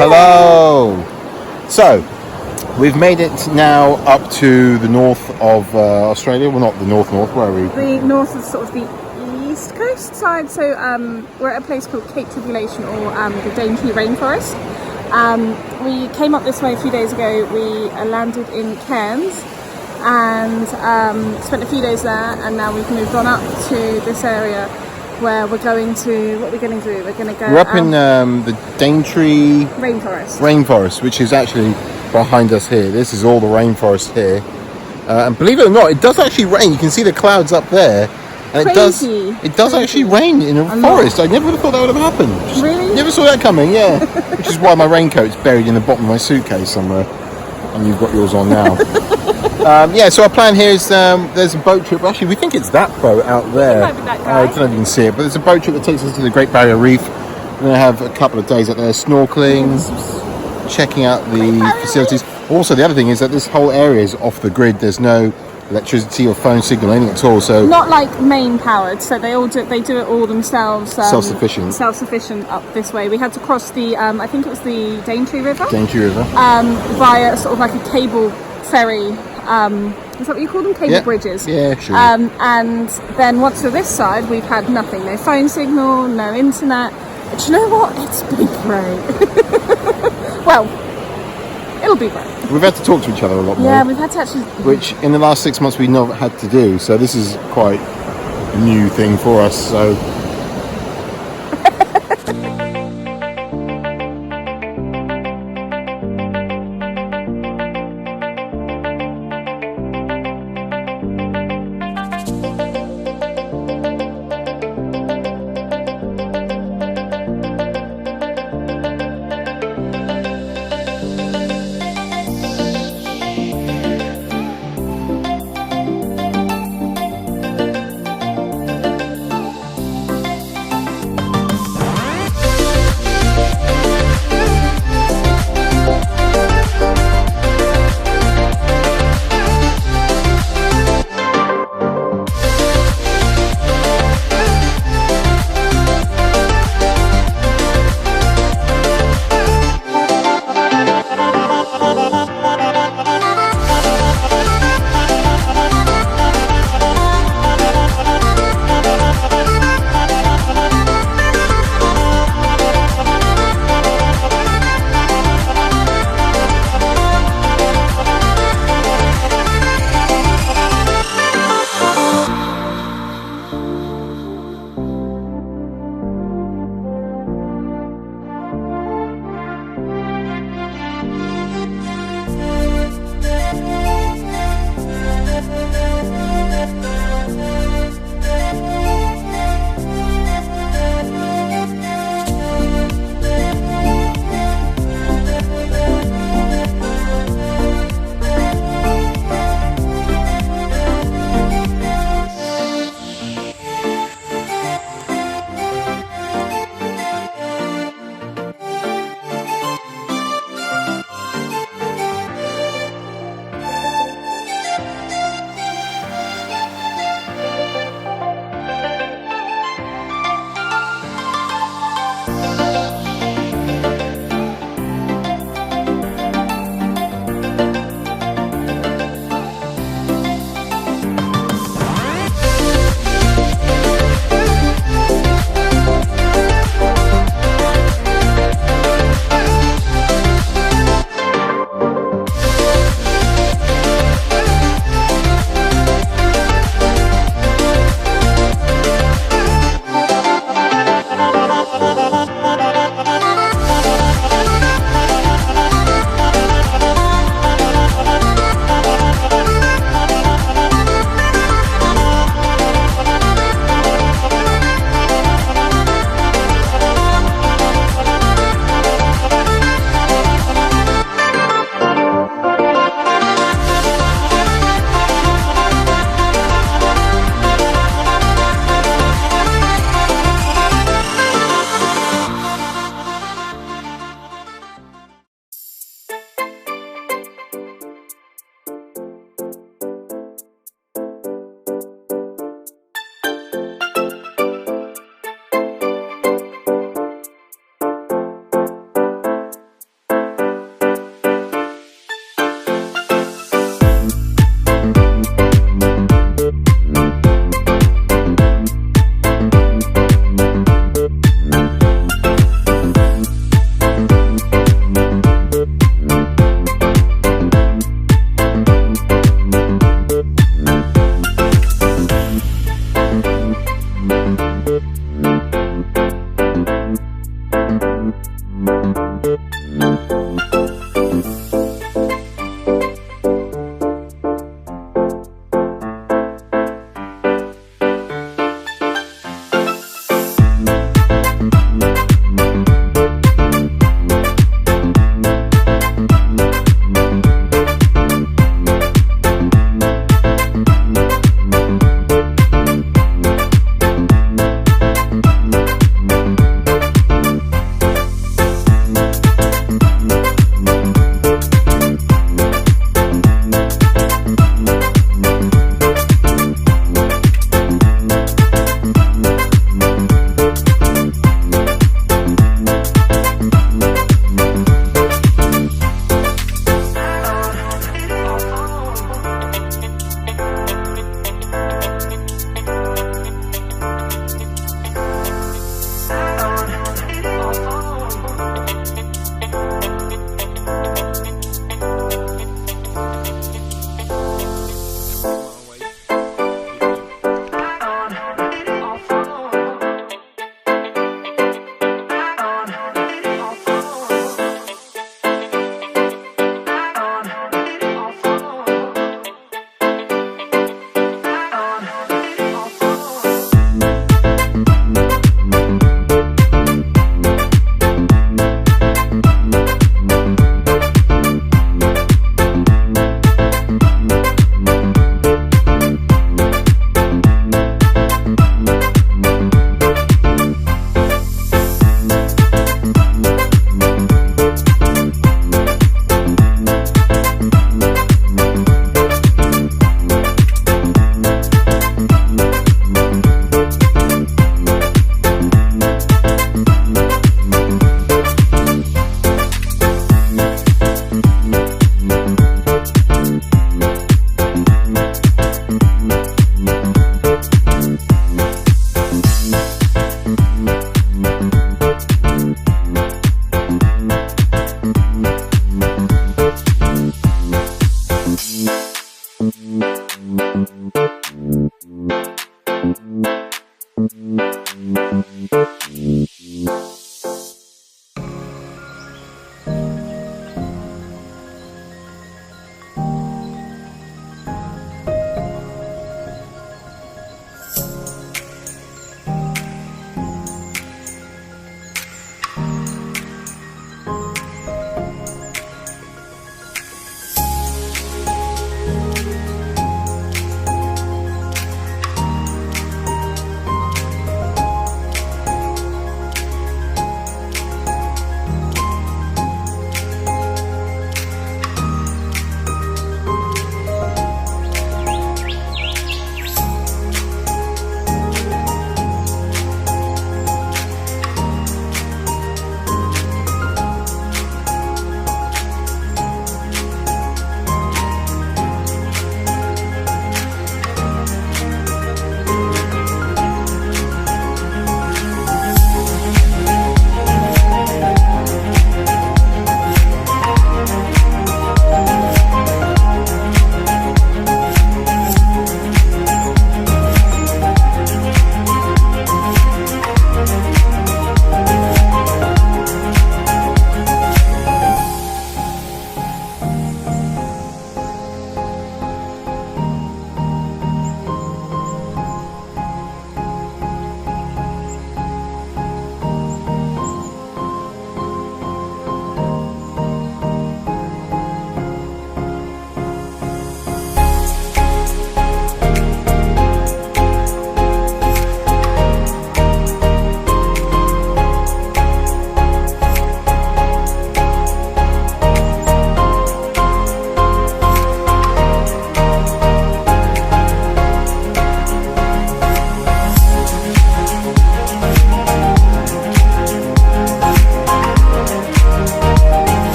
Hello. So, we've made it now up to the north of Australia. Well, not the north, where are we? The north is sort of the east coast side. So we're at a place called Cape Tribulation, or the Daintree Rainforest. We came up this way a few days ago. We landed in Cairns and spent a few days there, and now we've moved on up to this area where we're going to, what we're going to do, we're going to go... We're up in the Daintree Rainforest, which is actually behind us here. This is all the rainforest here. And believe it or not, it does actually rain. You can see the clouds up there. And it does actually rain in a forest. I never would have thought that would have happened. Really? Never saw that coming, yeah. Which is why my raincoat's buried in the bottom of my suitcase somewhere. And you've got yours on now. So our plan here is there's a boat trip. Actually, we think it's that boat out there. It might be that guy. I don't know if you can see it, but there's a boat trip that takes us to the Great Barrier Reef. We're going to have a couple of days out there snorkeling, checking out the facilities. Also, the other thing is that this whole area is off the grid. There's no electricity or phone signal, anything at all. So not like main powered. So they do it all themselves. Self-sufficient up this way. We had to cross the I think it was the Daintree River. Via sort of like a cable ferry. Is that what you call them? Cable bridges. Yeah, sure. And then once to this side, we've had nothing. No phone signal, no internet. But you know what? It's been great. Well, it'll be great. We've had to talk to each other a lot more. Yeah, we've had to actually... Which in the last 6 months we've not had to do. So this is quite a new thing for us. So...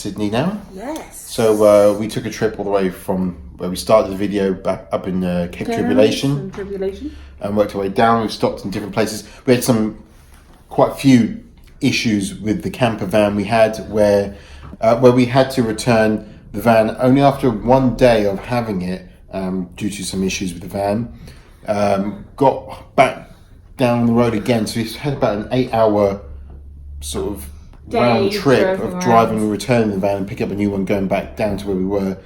Sydney now. Yes. So we took a trip all the way from where we started the video back up in Cape Tribulation. And worked our way down. We've stopped in different places. We had quite a few issues with the camper van we had where we had to return the van only after 1 day of having it due to some issues with the van. Got back down the road again, so we had about an 8-hour sort of round trip of driving and returning the van and pick up a new one going back down to where we were,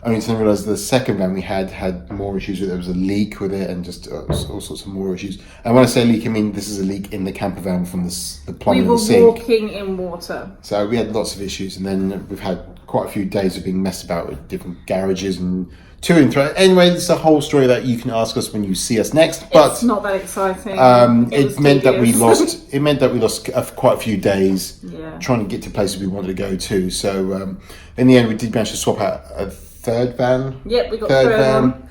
only to realise the second van we had more issues with it. There was a leak with it and just all sorts of more issues. And when I say leak, I mean this is a leak in the camper van from the plumbing and the sink. We were walking in water. So we had lots of issues, and then we've had quite a few days of being messed about with different garages and to and fro. Anyway, it's a whole story that you can ask us when you see us next. But it's not that exciting. It meant that we lost. It meant that we lost quite a few days trying to get to places we wanted to go to. So in the end, we did manage to swap out a third van. Yep, we got third van,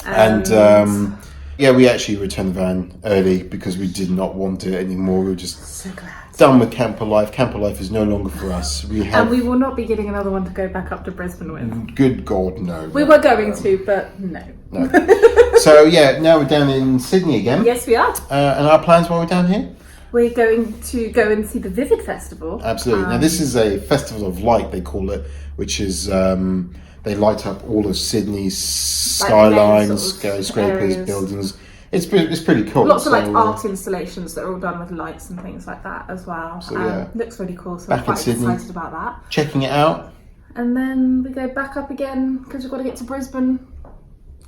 and we actually returned the van early because we did not want it anymore. We were just so glad. Done with camper life. Camper life is no longer for us. And we will not be getting another one to go back up to Brisbane with. Good God, no. We were going to, but no. So now we're down in Sydney again. Yes, we are. And our plans while we're down here? We're going to go and see the Vivid Festival. Absolutely. Now this is a festival of light, they call it, which is they light up all of Sydney's skylines, skyscrapers, buildings. It's pretty cool. Lots of art installations that are all done with lights and things like that as well. So, looks really cool, so I'm quite excited about that. Checking it out. And then we go back up again because we've got to get to Brisbane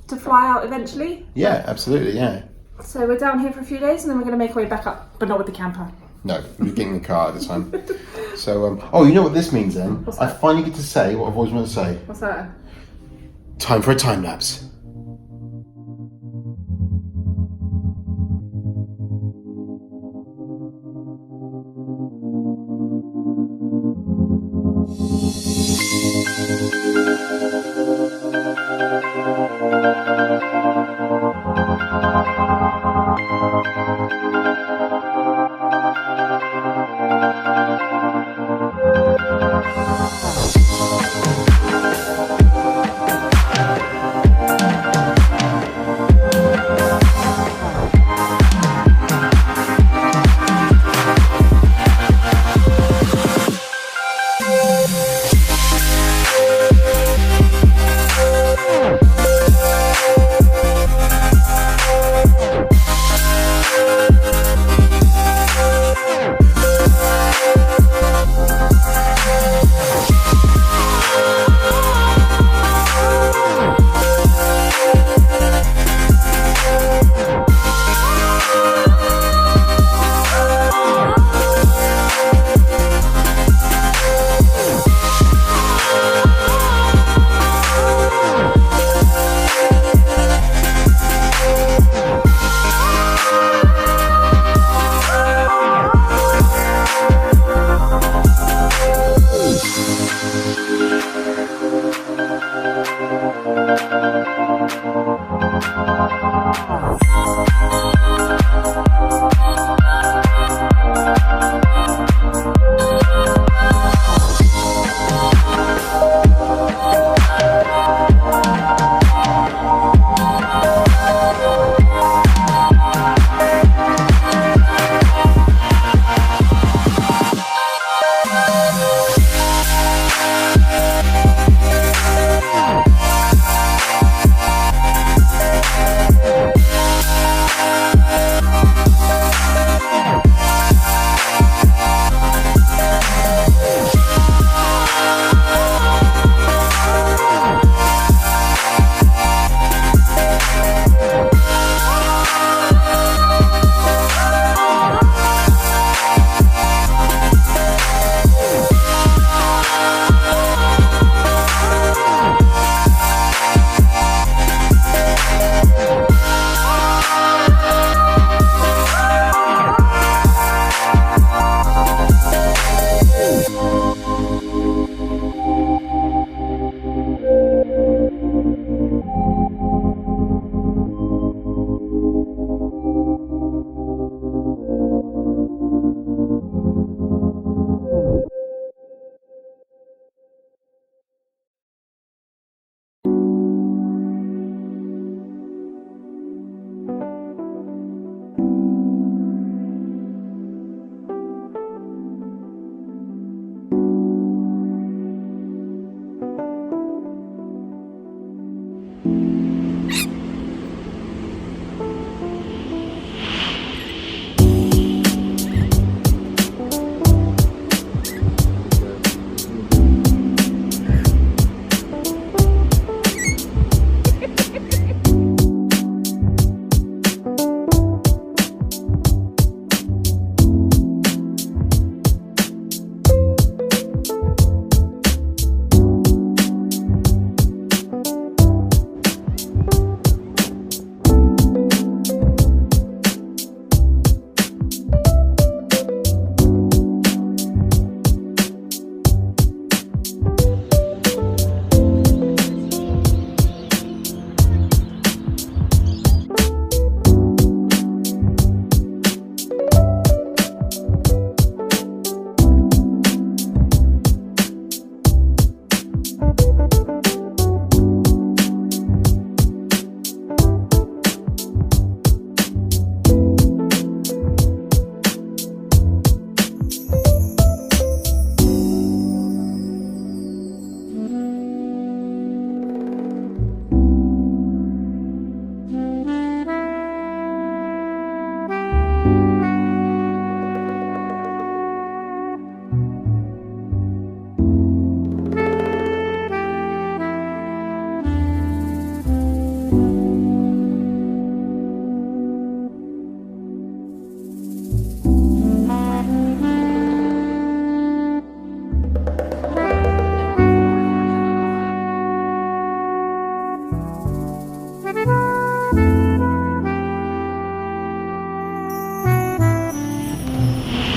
to fly out eventually. Yeah, absolutely, yeah. So we're down here for a few days and then we're going to make our way back up, but not with the camper. No, we're getting the car at the time. So, you know what this means then? What's that? I finally get to say what I've always wanted to say. What's that? Time for a time lapse.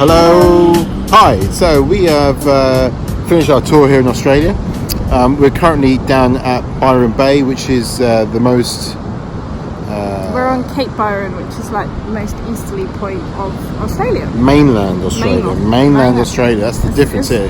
Hello. Hi. So we have finished our tour here in Australia. We're currently down at Byron Bay, which is the most... We're on Cape Byron, which is like the most easterly point of Australia. Mainland Australia. Mainland Australia. That's the difference here.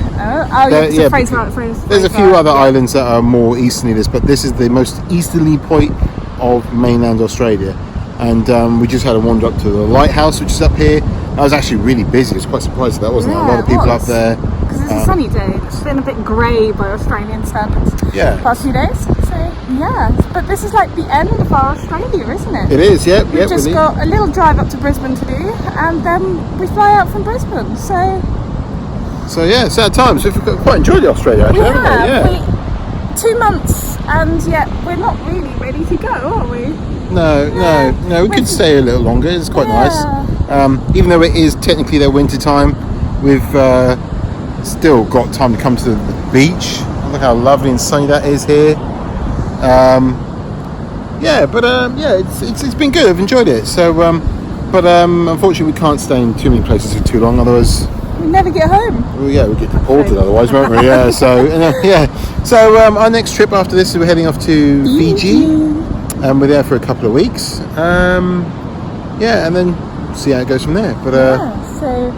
There's a few other islands that are more easterly than this, but this is the most easterly point of mainland Australia. And we just had a wander up to the lighthouse, which is up here. I was actually really busy. I was quite surprised at that, wasn't it? A lot of people up there. Because it's a sunny day. It's been a bit grey by Australian standards the past few days. So, yeah. But this is like the end of our Australia, isn't it? It is, yep. We've just got a little drive up to Brisbane to do, and then we fly out from Brisbane. So yeah, sad times. We've quite enjoyed Australia, actually, haven't we? Yeah. 2 months, and yet we're not really ready to go, are we? No. We could stay a little longer. It's quite nice. Even though it is technically their winter time, we've still got time to come to the beach. Look how lovely and sunny that is here. It's been good. I've enjoyed it. So, but unfortunately, we can't stay in too many places for too long. Otherwise, we never get home. Well, yeah, we'll get deported otherwise, won't we? Yeah. So, So, our next trip after this is we're heading off to Fiji. We're there for a couple of weeks. And then see how it goes from there. But so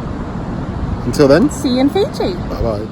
until then, see you in Fiji. Bye bye.